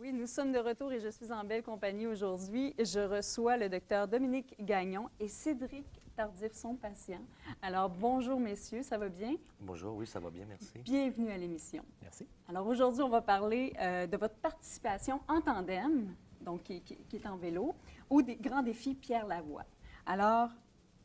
Oui, nous sommes de retour et je suis en belle compagnie aujourd'hui. Je reçois le docteur Dominique Gagnon et Cédric Tardif, son patient. Alors, bonjour messieurs, ça va bien? Bonjour, oui, ça va bien, merci. Bienvenue à l'émission. Merci. Alors, aujourd'hui, on va parler de votre participation en tandem, donc qui est en vélo, au Grand Défi Pierre Lavoie. Alors,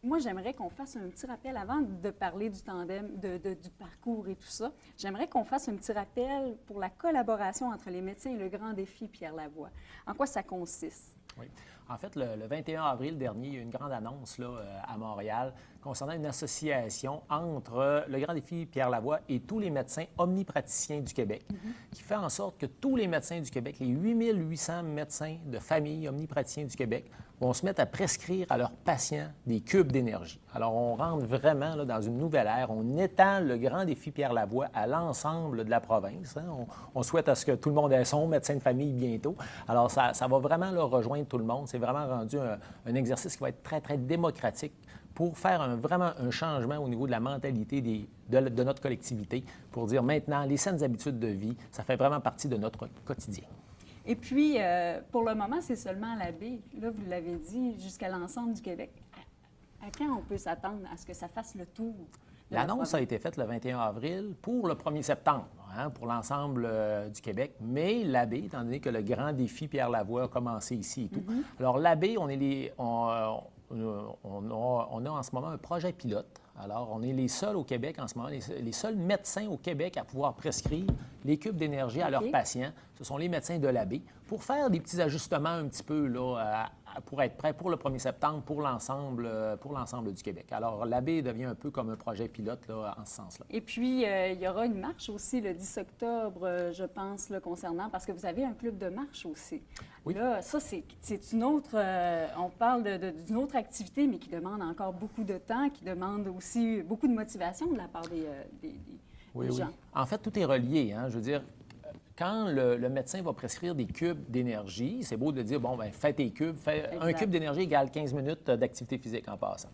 moi, j'aimerais qu'on fasse un petit rappel, avant de parler du tandem, du parcours et tout ça, j'aimerais qu'on fasse un petit rappel pour la collaboration entre les médecins et le Grand Défi Pierre Lavoie. En quoi ça consiste? Oui. En fait, le 21 avril dernier, il y a eu une grande annonce là, à Montréal concernant une association entre le Grand Défi Pierre Lavoie et tous les médecins omnipraticiens du Québec, qui fait en sorte que tous les médecins du Québec, les 8800 médecins de famille omnipraticiens du Québec, vont se mettre à prescrire à leurs patients des cubes d'énergie. Alors, on rentre vraiment là, dans une nouvelle ère. On étend le Grand Défi Pierre Lavoie à l'ensemble de la province. Hein. On souhaite à ce que tout le monde ait son médecin de famille bientôt. Alors, ça va vraiment là, rejoindre tout le monde. C'est vraiment rendu un exercice qui va être très, très démocratique pour faire vraiment un changement au niveau de la mentalité de notre collectivité, pour dire maintenant, les saines habitudes de vie, ça fait vraiment partie de notre quotidien. Et puis, pour le moment, c'est seulement à la baie. Là, vous l'avez dit, jusqu'à l'ensemble du Québec. À quand on peut s'attendre à ce que ça fasse le tour? L'annonce a été faite le 21 avril pour le 1er septembre, hein, pour l'ensemble du Québec. Mais la baie, étant donné que le Grand Défi Pierre Lavoie a commencé ici et tout, alors la baie, on a en ce moment un projet pilote. Alors, on est les seuls au Québec en ce moment, les seuls médecins au Québec à pouvoir prescrire les cubes d'énergie à leurs patients. Ce sont les médecins de la baie pour faire des petits ajustements un petit peu là, pour être prêt pour le 1er septembre pour l'ensemble du Québec. Alors, la baie devient un peu comme un projet pilote là, en ce sens-là. Et puis, il y aura une marche aussi le 10 octobre, je pense, là, concernant, parce que vous avez un club de marche aussi. Oui. Là, ça, c'est une autre, on parle d'une autre activité, mais qui demande encore beaucoup de temps, qui demande aussi beaucoup de motivation de la part des gens. En fait, tout est relié. Hein? Je veux dire, quand le médecin va prescrire des cubes d'énergie, c'est beau de dire, bon, bien, fais tes cubes, un cube d'énergie égale 15 minutes d'activité physique en passant.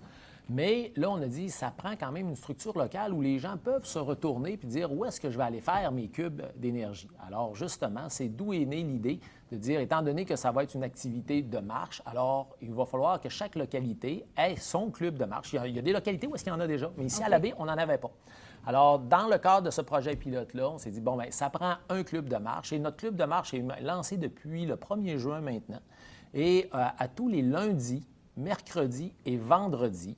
Mais là, on a dit, ça prend quand même une structure locale où les gens peuvent se retourner puis dire, où est-ce que je vais aller faire mes cubes d'énergie? Alors, justement, c'est d'où est née l'idée de dire, étant donné que ça va être une activité de marche, alors il va falloir que chaque localité ait son club de marche. Il y a des localités où est-ce qu'il y en a déjà, mais ici, à la baie, on n'en avait pas. Alors, dans le cadre de ce projet pilote-là, on s'est dit, bon, bien, ça prend un club de marche. Et notre club de marche est lancé depuis le 1er juin maintenant. Et à tous les lundis, mercredis et vendredis,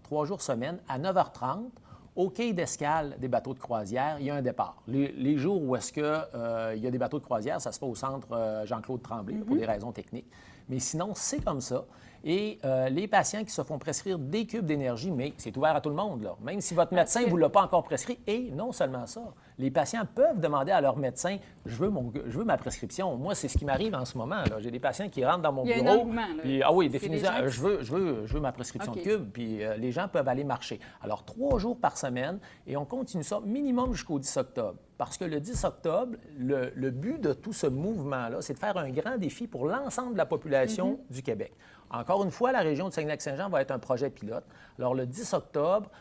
3 jours semaine, à 9h30, au quai d'escale des bateaux de croisière, il y a un départ. Les jours où est-ce qu'il y a des bateaux de croisière, ça se fait au centre Jean-Claude Tremblay, pour des raisons techniques. Mais sinon, c'est comme ça. Et les patients qui se font prescrire des cubes d'énergie, mais c'est ouvert à tout le monde, là. Même si votre médecin ne vous l'a pas encore prescrit. Et non seulement ça, les patients peuvent demander à leur médecin, je veux ma prescription. Moi, c'est ce qui m'arrive en ce moment. J'ai des patients qui rentrent dans mon bureau. Il y a un engouement, là. Puis, ah oui, définitivement, je veux ma prescription de cubes. Puis les gens peuvent aller marcher. Alors, 3 jours par semaine, et on continue ça minimum jusqu'au 10 octobre. Parce que le 10 octobre, le but de tout ce mouvement-là, c'est de faire un grand défi pour l'ensemble de la population du Québec. Encore une fois, la région de Saguenay-Lac-Saint-Jean va être un projet pilote. Alors, le 10 octobre,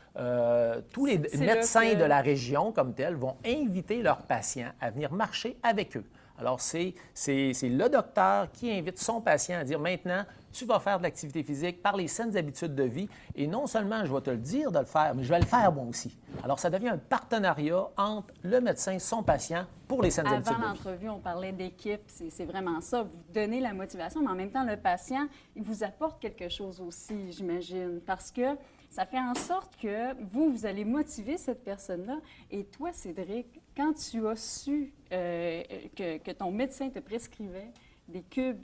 tous les médecins de la région, comme tels, vont inviter leurs patients à venir marcher avec eux. Alors, c'est le docteur qui invite son patient à dire, maintenant, tu vas faire de l'activité physique par les saines habitudes de vie. Et non seulement je vais te le dire de le faire, mais je vais le faire moi aussi. Alors, ça devient un partenariat entre le médecin et son patient pour les saines habitudes de vie. Avant l'entrevue, on parlait d'équipe. C'est vraiment ça. Vous donnez la motivation, mais en même temps, le patient, il vous apporte quelque chose aussi, j'imagine, parce que ça fait en sorte que vous allez motiver cette personne-là. Et toi, Cédric, quand tu as su que ton médecin te prescrivait des cubes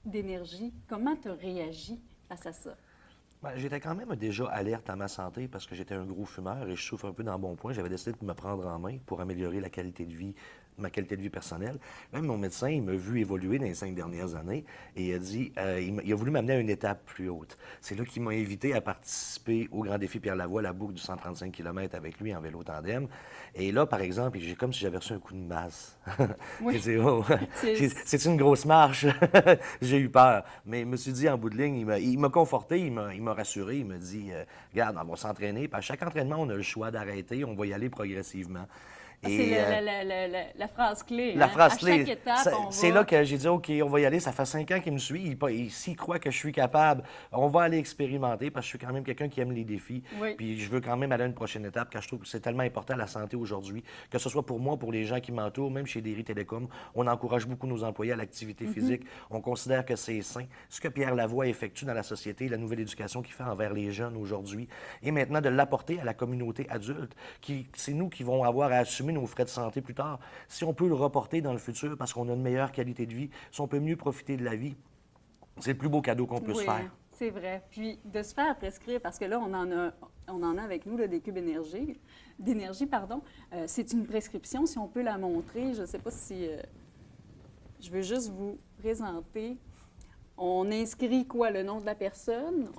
d'énergie, comment tu as réagi face à ça? Bien, j'étais quand même déjà alerte à ma santé parce que j'étais un gros fumeur et je souffre un peu d'embonpoint. J'avais décidé de me prendre en main pour améliorer la qualité de vie, ma qualité de vie personnelle. Même mon médecin, il m'a vu évoluer dans les 5 dernières années et il a dit, il a voulu m'amener à une étape plus haute. C'est là qu'il m'a invité à participer au Grand Défi Pierre Lavoie, la boucle du 135 km avec lui en vélo tandem. Et là, par exemple, j'ai comme si j'avais reçu un coup de masse. Oui. C'est une grosse marche. J'ai eu peur. Mais je me suis dit, en bout de ligne, il m'a conforté, il m'a rassuré. Il m'a dit, regarde, on va s'entraîner. Puis à chaque entraînement, on a le choix d'arrêter. On va y aller progressivement. Et, la phrase clé. la hein. phrase À clé, chaque étape, c'est là que j'ai dit, OK, on va y aller. Ça fait 5 ans qu'il me suit. S'il croit que je suis capable, on va aller expérimenter parce que je suis quand même quelqu'un qui aime les défis. Oui. Puis je veux quand même aller à une prochaine étape car je trouve que c'est tellement important la santé aujourd'hui, que ce soit pour moi, pour les gens qui m'entourent, même chez Derry Télécom. On encourage beaucoup nos employés à l'activité physique. On considère que c'est sain. Ce que Pierre Lavoie effectue dans la société, la nouvelle éducation qu'il fait envers les jeunes aujourd'hui, et maintenant de l'apporter à la communauté adulte, c'est nous qui vont avoir à assumer nos frais de santé plus tard. Si on peut le reporter dans le futur parce qu'on a une meilleure qualité de vie, si on peut mieux profiter de la vie, c'est le plus beau cadeau qu'on peut se faire. C'est vrai. Puis de se faire prescrire, parce que là, on en a avec nous là, des cubes d'énergie, pardon. C'est une prescription, si on peut la montrer. Je ne sais pas si... je veux juste vous présenter. On inscrit quoi? Le nom de la personne?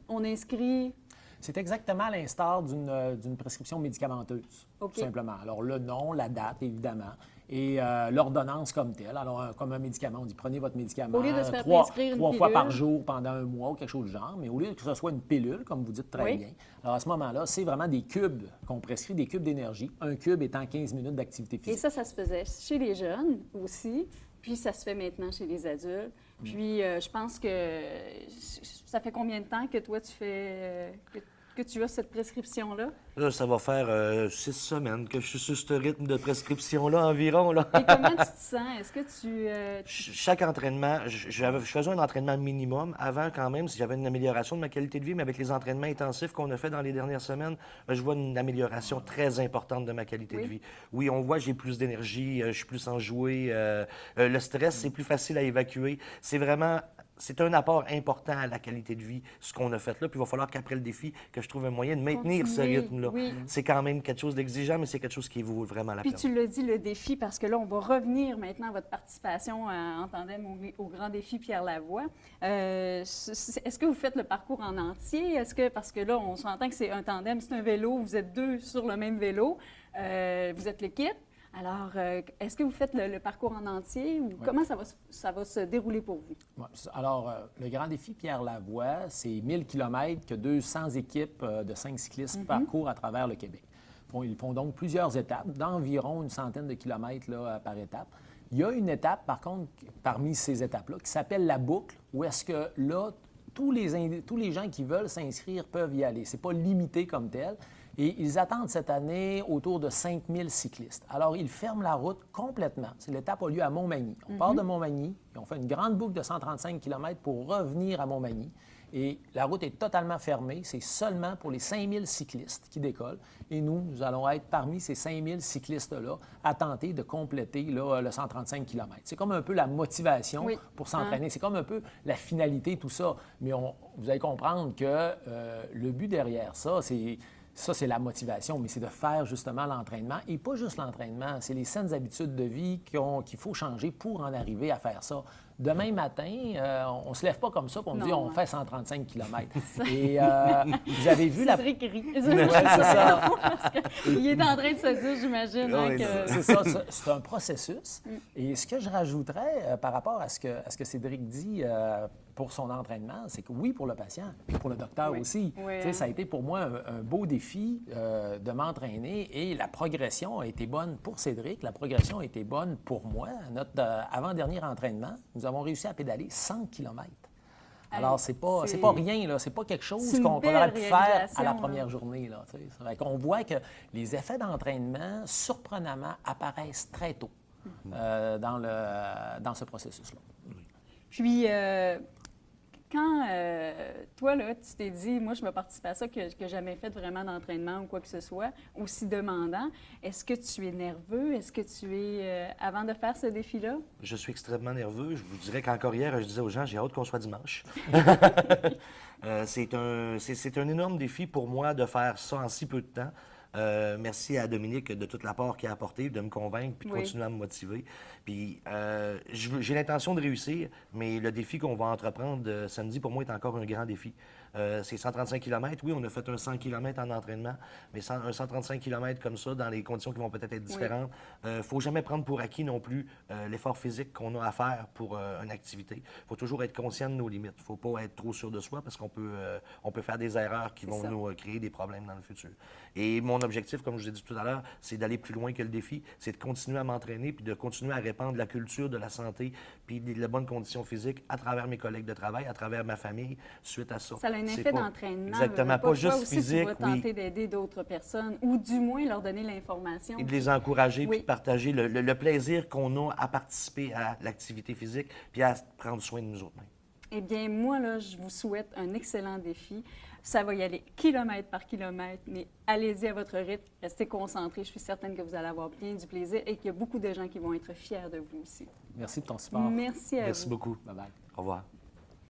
On inscrit... C'est exactement à l'instar d'une prescription médicamenteuse, tout simplement. Alors, le nom, la date, évidemment, et l'ordonnance comme telle. Alors, comme un médicament, on dit prenez votre médicament Au lieu de se faire trois prescrire une fois par pilule. jour pendant un mois ou quelque chose du genre, mais au lieu que ce soit une pilule, comme vous dites très bien. Alors, à ce moment-là, c'est vraiment des cubes qu'on prescrit, des cubes d'énergie. Un cube étant 15 minutes d'activité physique. Et ça se faisait chez les jeunes aussi, puis ça se fait maintenant chez les adultes. Puis je pense que ça fait combien de temps que toi, tu fais... que tu as cette prescription-là? Là, ça va faire 6 semaines que je suis sur ce rythme de prescription-là environ. Là. Et comment tu te sens? Est-ce que Chaque entraînement, je faisais un entraînement minimum. Avant, quand même, si j'avais une amélioration de ma qualité de vie, mais avec les entraînements intensifs qu'on a fait dans les dernières semaines, je vois une amélioration très importante de ma qualité de vie. Oui, on voit, j'ai plus d'énergie, je suis plus enjoué. Le stress, c'est plus facile à évacuer. C'est un apport important à la qualité de vie, ce qu'on a fait là. Puis il va falloir qu'après le défi, que je trouve un moyen de maintenir ce rythme-là. Oui. C'est quand même quelque chose d'exigeant, mais c'est quelque chose qui vaut vraiment la peine. Puis tu l'as dit, le défi, parce que là, on va revenir maintenant à votre participation en tandem au Grand Défi Pierre Lavoie. Est-ce que vous faites le parcours en entier? Parce que là, on s'entend que c'est un tandem, c'est un vélo, vous êtes deux sur le même vélo, vous êtes l'équipe. Alors, est-ce que vous faites le parcours en entier ou comment ça va se dérouler pour vous? Ouais. Alors, le Grand Défi Pierre Lavoie, c'est 1000 km que 200 équipes de 5 cyclistes parcourent à travers le Québec. Ils font donc plusieurs étapes, d'environ une centaine de kilomètres là, par étape. Il y a une étape, par contre, parmi ces étapes-là, qui s'appelle la boucle, où est-ce que là, tous les gens qui veulent s'inscrire peuvent y aller. Ce n'est pas limité comme tel. Et ils attendent cette année autour de 5000 cyclistes. Alors, ils ferment la route complètement. L'étape a lieu à Montmagny. On part de Montmagny et on fait une grande boucle de 135 km pour revenir à Montmagny. Et la route est totalement fermée. C'est seulement pour les 5000 cyclistes qui décollent. Et nous allons être parmi ces 5000 cyclistes-là à tenter de compléter là, le 135 km. C'est comme un peu la motivation pour s'entraîner. C'est comme un peu la finalité, tout ça. Mais vous allez comprendre que le but derrière ça, c'est la motivation, mais c'est de faire justement l'entraînement. Et pas juste l'entraînement, c'est les saines habitudes de vie qu'il faut changer pour en arriver à faire ça. Demain matin, on ne se lève pas comme ça pour me dire on fait 135 km. Et vous avez vu la... Cédric rit. Ouais, c'est ça. Il est en train de se dire, j'imagine, que... C'est ça, c'est un processus. Et ce que je rajouterais par rapport à ce que Cédric dit pour son entraînement, c'est que oui, pour le patient, puis pour le docteur aussi. Ça a été pour moi un beau défi de m'entraîner et la progression a été bonne pour Cédric, la progression a été bonne pour moi. Notre avant-dernier entraînement, nous avons réussi à pédaler 100 km. Alors, c'est pas rien, là. C'est pas quelque chose qu'on aurait pu faire à la première journée. Là, on voit que les effets d'entraînement, surprenamment, apparaissent très tôt dans ce processus-là. Puis, quand toi, là, tu t'es dit, moi, je vais participer à ça, que j'ai jamais fait vraiment d'entraînement ou quoi que ce soit, aussi demandant, est-ce que tu es nerveux? Est-ce que tu es, avant de faire ce défi-là? Je suis extrêmement nerveux. Je vous dirais qu'encore hier, je disais aux gens, j'ai hâte qu'on soit dimanche. C'est un énorme défi pour moi de faire ça en si peu de temps. Merci à Dominique de tout l'apport qu'il a apporté, de me convaincre puis de continuer à me motiver. Puis j'ai l'intention de réussir, mais le défi qu'on va entreprendre samedi, pour moi, est encore un grand défi. C'est 135 km. Oui, on a fait un 100 km en entraînement, mais un 135 km comme ça, dans les conditions qui vont peut-être être différentes, il ne faut jamais prendre pour acquis non plus l'effort physique qu'on a à faire pour une activité. Il faut toujours être conscient de nos limites. Il ne faut pas être trop sûr de soi parce qu'on peut faire des erreurs qui vont nous créer des problèmes dans le futur. Et mon objectif, comme je vous ai dit tout à l'heure, c'est d'aller plus loin que le défi, c'est de continuer à m'entraîner puis de continuer à répandre la culture de la santé puis de la bonne condition physique à travers mes collègues de travail, à travers ma famille, suite à ça. Ça a un effet d'entraînement. Exactement, pas juste aussi, physique. Tu vas tenter d'aider d'autres personnes ou du moins leur donner l'information. Et de les encourager puis de partager le plaisir qu'on a à participer à l'activité physique puis à prendre soin de nous autres mêmes. Eh bien, moi, là, je vous souhaite un excellent défi. Ça va y aller kilomètre par kilomètre, mais allez-y à votre rythme, restez concentrés. Je suis certaine que vous allez avoir bien du plaisir et qu'il y a beaucoup de gens qui vont être fiers de vous aussi. Merci de ton support. Merci à vous. Merci beaucoup. Bye-bye. Au revoir.